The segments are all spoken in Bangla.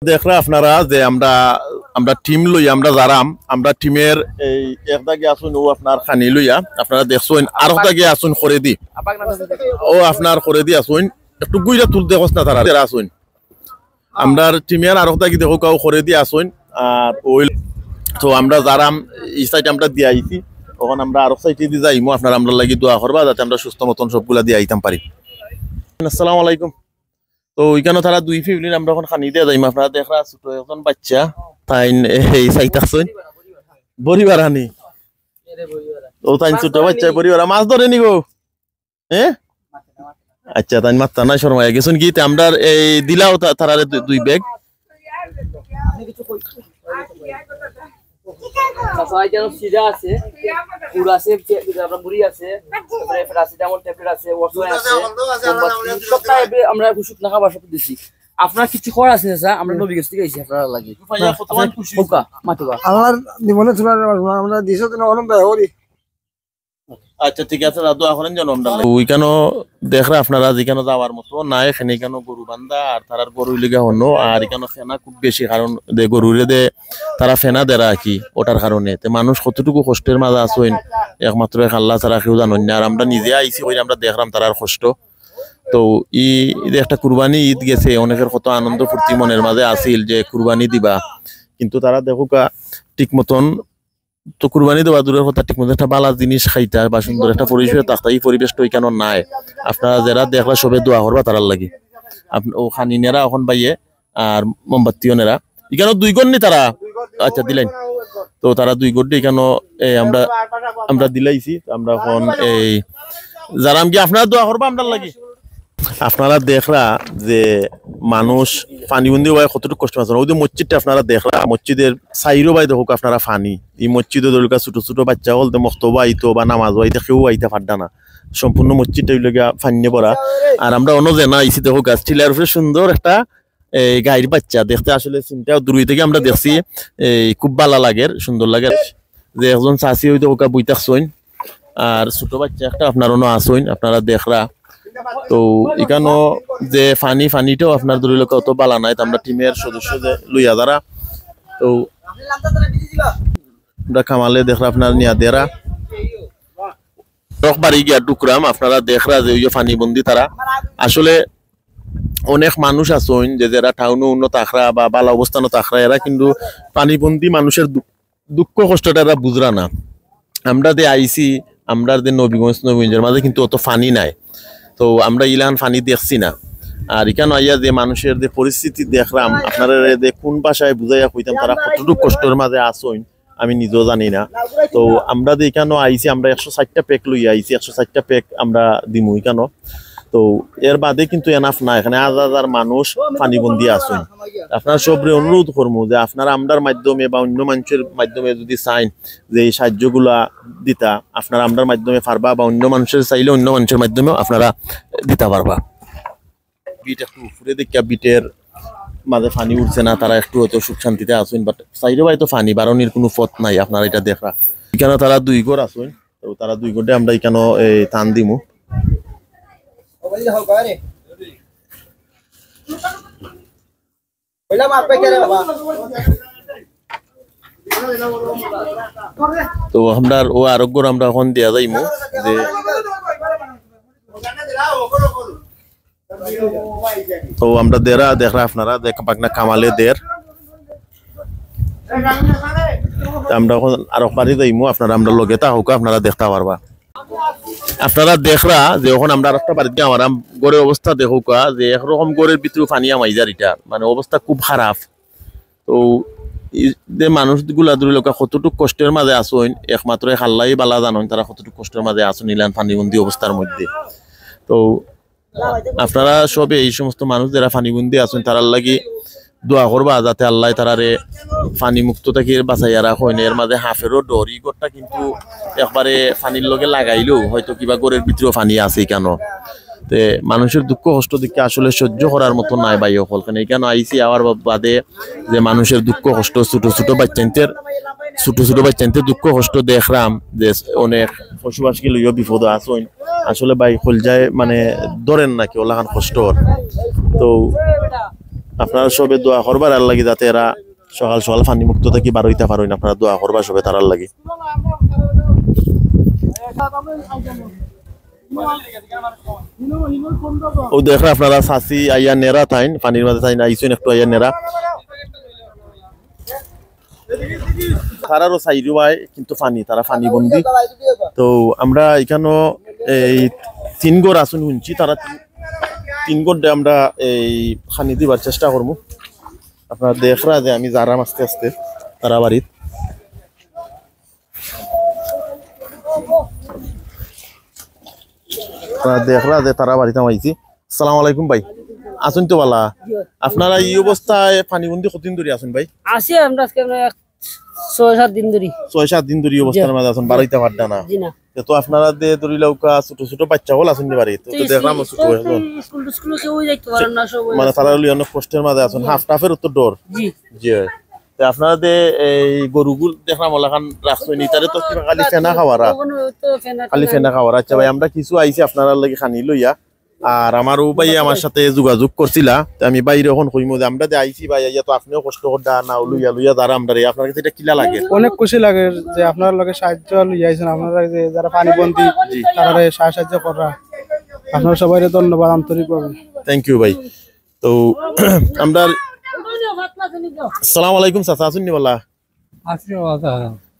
দেখরা আপনারা যে আমরা আমরা টিম লইয়া আমরা যারাম আমরা টিমের এই একদাগে আসুন ও আপনার খানি লইয়া আপনারা দেখছেন আর একদাগে আসুন করে দি ও আপনার করে দি আসুন একটু গুইরা তুল দেখছ না তারা আসুন আমরা টিমের আর একদাগে দেখো কাউ করে দি আসুন আর ওই তো আমরা যারাম এই সাইড আমরা দিয়ে আইছি তখন আমরা আর সাইডে দিয়ে যাইমু আপনারা আমরা লাগি দোয়া করবা যাতে আমরা সুস্থ মতন সবগুলা দিয়ে আইতাম পারি। আসসালামু আলাইকুম। তো ওইখানে তারা দুই ফ্যামিলির আমরা এখন খানি দিয়ে যাইম আপনারা দেখরা ছোট একজন বাচ্চা তাই এই চাইতাছেন পরিবার আনি ও তাই ছোট বাচ্চা পরিবার মাছ ধরে নিগো হ্যাঁ আচ্ছা তাই মাত্রা নাই শর্মায় গেছেন কি আমরা এই দিলাও তারা দুই ব্যাগ আপনার কিছু খবর আছে আমরা নবী গেছি গেছি আপনারা লাগে আমার জীবনে আমরা দিছো তো করি। আচ্ছা ঠিক আছে দোয়া করেন যেন আমরা ওইখানে দেখরা আপনারা যেখানে যাওয়ার মতো না এখানে কেন গরু বান্ধা আর তারার গরু লিগা হনো আর এখানে ফেনা খুব বেশি কারণ দে গরুরে দে তারা ফেনা দেরা কি ওটার কারণে মানুষ কতটুকু কষ্টের মাঝে আসেন একমাত্র আল্লাহ ছাড়া কেউ জানেন না আর আমরা নিজে আইসি হয়ে আমরা দেখলাম তারার কষ্ট। তো ঈদ একটা কুরবানি ঈদ গেছে অনেকের কত আনন্দ ফুর্তি মনের মাঝে আসিল যে কুরবানি দিবা কিন্তু তারা দেখুকা ঠিক মতন তো কুরবানি দেওয়া দূরের কথা ঠিক মতো একটা ভালো জিনিস খাইতা বা সুন্দর একটা পরিবেশ থাকতা এই পরিবেশটা ওইখানে নাই আপনারা যারা দেখলা সবে দোয়া করবা তারার লাগি ও খানিনেরা এখন বাইয়ে আর মোমবাতিও নেরা এখানে দুই গণ নি তারা আচ্ছা দিলেন তো তারা দুই গড় এখানে আমরা আমরা দিলাইছি আমরা এখন এই যারা আমি আপনারা দোয়া করবা আমরা লাগি আপনারা দেখরা যে মানুষ পানিবন্দি হয় কতটুকু কষ্ট আছে ওই যে মসজিদটা আপনারা দেখরা মসজিদের সাইরো বাই দেখুক আপনারা ফানি এই মসজিদে ধরুকা ছোট ছোট বাচ্চা হলতে মক্তবা আইতো বা নামাজ আইতে কেউ আইতে পারডা না সম্পূর্ণ মসজিদটা ওইলগা ফানিয়ে পড়া আর আমরা অন্য জেনা আইসি দেখো গাছ টিলার উপরে সুন্দর একটা এই গাইর বাচ্চা দেখতে আসলে চিন্তা দূর থেকে আমরা দেখছি এই খুব ভালো লাগে সুন্দর লাগে যে একজন চাষি হইতে ওকা বইতাকছইন আর ছোট বাচ্চা একটা আপনার অন্য আসইন আপনারা দেখরা। তো এখানে যে ফানিটাও আপনার ধরে লোক অত বালা নাই আমরা টিমের সদস্য যে লইয়া যারা তো আমরা খামালে দেখরা আপনার নিয়া দেরা বাড়ি গিয়া ডুকরাম আপনারা দেখরা যে ওই যে ফানিবন্দি তারা আসলে অনেক মানুষ আছেন যে যারা টাউনে উন্নত আখড়া বা বালা অবস্থানত আখড়া এরা কিন্তু পানিবন্দি মানুষের দুঃখ কষ্টটা এরা বুঝরা না আমরা যে আইসি আমরা যে নবীগঞ্জের মাঝে কিন্তু অত ফানি নাই তো আমরা ইলান ফানি দেখছি না আর এখানে আইয়া যে মানুষের যে পরিস্থিতি দেখলাম আপনারা যে কোন ভাষায় বুঝাইয়া কইতাম তারা কতটুকু কষ্টের মাঝে আসইন আমি নিজেও জানি না। তো আমরা যে এখানে আইসি আমরা 160টা প্যাক লইয়া আইসি 160টা প্যাক আমরা দিমু এখানে তো এর বাদে কিন্তু এনাফ না এখানে হাজার মানুষ পানিবন্দি আসেন আপনারা সবরে অনুরোধ করবো যে আপনারা আমরার মাধ্যমে বা অন্য মানুষের মাধ্যমে যদি চাইন যে এই সাহায্যগুলা দিতা আপনারা আমরার মাধ্যমে পারবা বা অন্য মানুষের চাইলে অন্য মানুষের মাধ্যমেও আপনারা দিতে পারবা। বিট একটু উপরে দেখিয়া বিটের মাঝে পানি উঠছে না তারা একটু হয়তো সুখ শান্তিতে আসেন বাট চাইলেও হয়তো পানি বারণের কোনো পথ নাই আপনারা এটা দেখা এখানে তারা দুই ঘর আসেন তো তারা দুই ঘরে আমরা এখানে টান দিমু তো আমরা ও আরোগ্য আমরা এখন দেয়া যাইমু যে তো আমরা দেরা দেখরা আপনারা দেখাপাক না কামালে দের আমরা এখন আরো পারি যাইমু আপনারা আমরা লগে তা হোক আপনারা দেখতে পারবা আপনারা দেখরা যে এখন আমরা আরেকটা বাড়িতে আমার গড়ের অবস্থা দেখুকা যে একরকম গড়ের ভিতরে পানি আমাইজার এটা মানে অবস্থা খুব খারাপ। তো যে মানুষগুলা ধরে লোক কতটুকু কষ্টের মাঝে আসেন একমাত্র আল্লাহই বালা জানেন তারা কতটুকু কষ্টের মাঝে আসেন ইলান পানিবন্দি অবস্থার মধ্যে। তো আপনারা সবে এই সমস্ত মানুষ যারা পানিবন্দি আছেন তারার লাগি দোয়া করবা যাতে আল্লাহ তারারে পানি মুক্ত থেকে বাঁচাইয়া রাখেন এর মাঝে হাফেরও ডর ই গড়টা কিন্তু একবারে পানির লগে লাগাইলেও হয়তো কিবা গড়ের ভিতরেও পানি আছে কেন তে মানুষের দুঃখ কষ্ট দিকে আসলে সহ্য করার মতো নাই ভাই সকল কেন এখানে আইসি আবার বাদে যে মানুষের দুঃখ কষ্ট ছোট ছোট বাচ্চাদের দুঃখ কষ্ট দেখলাম যে অনেক পশুপাশি লইও বিপদ আসেন আসলে ভাই হল যায় মানে ধরেন নাকি ওলাখান কষ্ট তো আপনারা সবে দোয়া করবার আর লাগি যাতে এরা সকাল সকাল পানি মুক্ত থেকে বার হইতে পারেন আপনারা দোয়া করবা সবে তারার লাগি ও দেখরা আপনারা সাসি আইয়া নেরা তাইন পানির মাঝে তাইন আইসুন একটু আইয়া নেরা তারারও সাইডু হয় কিন্তু পানি তারা পানি বন্দি তো আমরা এখানে এই 3 ঘর আসুন শুনছি তারা 3 ঘর আমরা এই পানি দিবার চেষ্টা করবো আপনারা দেখরা যে আমি যারাম আস্তে আস্তে তারা বাড়িত দেখরা যে তারা বাড়িতে আইছি আসসালামু আলাইকুম ভাই আসুন তো বালা আপনারা এই অবস্থায় পানি বন্দি কতদিন ধরে আসুন ভাই আসি আমরা আজকে 6-7 দিন ধরে 6-7 দিন ধরে অবস্থার মাঝে আসুন বাড়াইতে পারডা না জি না তো আপনারা দে ধরিলাউকা ছোট ছোট বাচ্চা হল আসুন বাড়ি তো দেখলাম ছোট হল স্কুল কেউ যাইতে পারেন না সব মানে তারা অনেক কষ্টের মাঝে আসুন হাফ টাফের উত্তর ডর জি জি তো আপনারা দে এই গরুগুল দেখলাম ওলাখান রাখছই নি তারে তো খালি ফেনা খাওয়ারা খালি ফেনা খাওয়ারা আচ্ছা ভাই আমরা কিছু আইছি আপনারা লাগি খানি লইয়া আর আমারও ভাই আমার সাথে যোগাযোগ করছিলা আমি বাইরে এখন কইমু যে আমরা যে আইছি ভাই ইয়া তো আপনিও কষ্ট করদা না লইয়া লইয়া যারা আমরা আপনার কাছে এটা কিলা লাগে অনেক খুশি লাগে যে আপনার লগে সাহায্য লইয়া আইছেন আপনারা যে যারা পানি বন্দি তারা সাহায্য করা আপনার সবাই ধন্যবাদ আন্তরিকভাবে থ্যাংক ইউ ভাই তো আমরা আসসালামু আলাইকুম চাচা আসুন নি বলা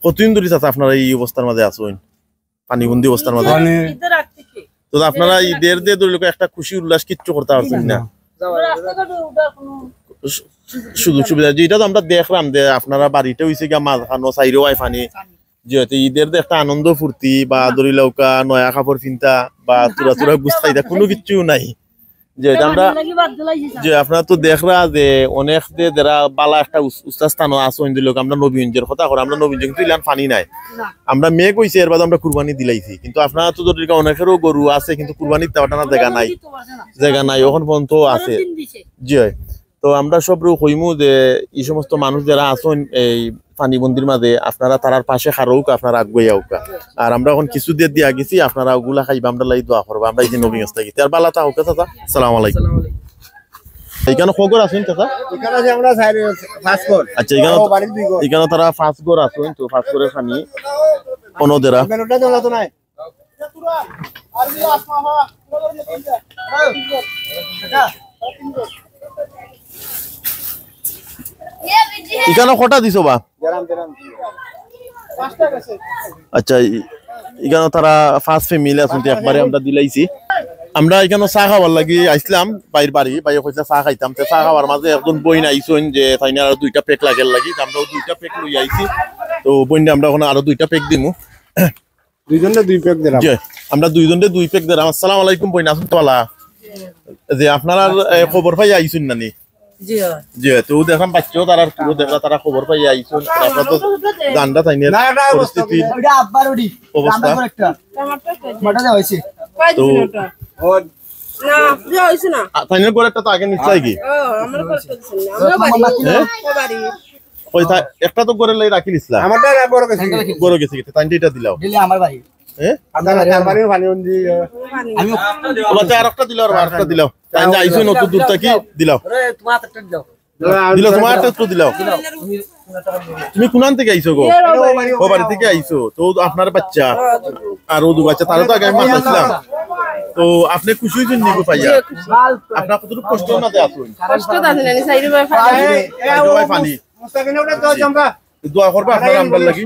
কতদিন ধরে চাচা আপনারা এই অবস্থার মাঝে আসুন পানিবন্দি অবস্থার মাঝে তো আপনারা ঈদের দিয়ে ধরে একটা খুশি উল্লাস কিচ্ছু করতে পারছেন না সুযোগ সুবিধা যেটা তো আমরা দেখলাম যে আপনারা বাড়িতে হয়েছে গিয়া মাছ খানো চাইরো আই পানি যেহেতু ঈদের যে একটা আনন্দ ফুর্তি বা ধরিলাউকা নয়া কাপড় পিন্তা বা তুরা তুরা গুছাইতা কোনো কিচ্ছু নাই যেহেতু আমরা যে আপনারা তো দেখরা যে অনেক যে যারা বালা একটা উস্তা স্থান আছে লোক আমরা নবীনজের কথা করে আমরা নবীনজ কিন্তু ইলান পানি নাই আমরা মেয়ে কইছে এর বাদ আমরা কুরবানি দিলাইছি কিন্তু আপনারা তো যদি অনেকেরও গরু আছে কিন্তু কুরবানি দেওয়াটা না জায়গা নাই এখন পর্যন্ত আছে জি তো আমরা সব কইমু যে এই সমস্ত মানুষ যারা আছেন এই পানিবন্দির মাঝে আপনারা তারার পাশে খারৌক আপনারা আগুয়ে আউকা আর আমরা এখন কিছু দিয়ে দিয়া গেছি আপনারা ওগুলা খাইবা আমরা লাই দোয়া করবা আমরা এই যে নবীন থাকি তার বালা তা হোক চাচা আসসালামু আলাইকুম এইখানে খবর আছেন চাচা এখানে আছে আমরা সাইড ফাস্ট কোড আচ্ছা এখানে তারা ফাস্ট গোর আছেন তো ফাস্ট গোরের পানি অনদেরা মেনুটা দেওয়া তো নাই এখানে কটা দিছো বা আচ্ছা এখানে তারা ফার্স্ট ফ্যামিলি আছেন একবারে আমরা দিলাইছি আমরা এখানে চা খাওয়ার লাগি আইসলাম বাইর বাড়ি বাইরে কইছে চা খাইতাম তো চা খাওয়ার মাঝে একজন বইন আইসন যে তাইনা আর 2টা প্যাক লাগের লাগি আমরা 2টা প্যাক লই আইছি তো বইনটা আমরা এখন আরো 2টা প্যাক দিমু দুইজনে 2 প্যাক দিলাম জি আমরা দুইজনে 2 প্যাক দিলাম আসসালামু আলাইকুম বইন আসুন তোলা যে আপনারা খবর পাই আইছুন নানি জি জি তো দেখলাম বাচ্চাও তারা পুরো দেখলা তারা খবর পাই আইছুন আপনারা তো গান্ডা তাইনের পরিস্থিতি ওইটা আব্বার ওডি অবস্থা একটা মাটা যা হইছে তো না যে হইছে না তাইনের করে একটা তো আগে নিশ্চয় কি আমরা করতে দিছেন না আমরা বাড়ি ওই একটা তো করে লাই রাখি নিছলা আমারটা বড় কাছে বড় গেছে কি তাইনটা এটা দিলাও দিলে আমার ভাই হ্যাঁ আমার বাড়ি পানি বন্দি আমি ওটা আরেকটা দিলাও আর আরেকটা দিলাও তাইনটা আইছো নত দূর থেকে দিলাও তোমার হাতটা দাও দিলাও তোমার একটা তো দিলাও তুমি কোন থেকে আইছো গো ও বাড়ি থেকে আইছো তো আপনার বাচ্চা আর ও দু বাচ্চা তারা তো আগে আমি মাতাছিলাম তো আপনি খুশি হইছেন নিগো পাইয়া আপনার কতটুকু কষ্ট না দেয়া আসুন কষ্ট দাদা নানি সাইরে ভাই পানি মুস্তাকিন ওটা তো জমবা দোয়া করবে আপনারা আমরা লাগি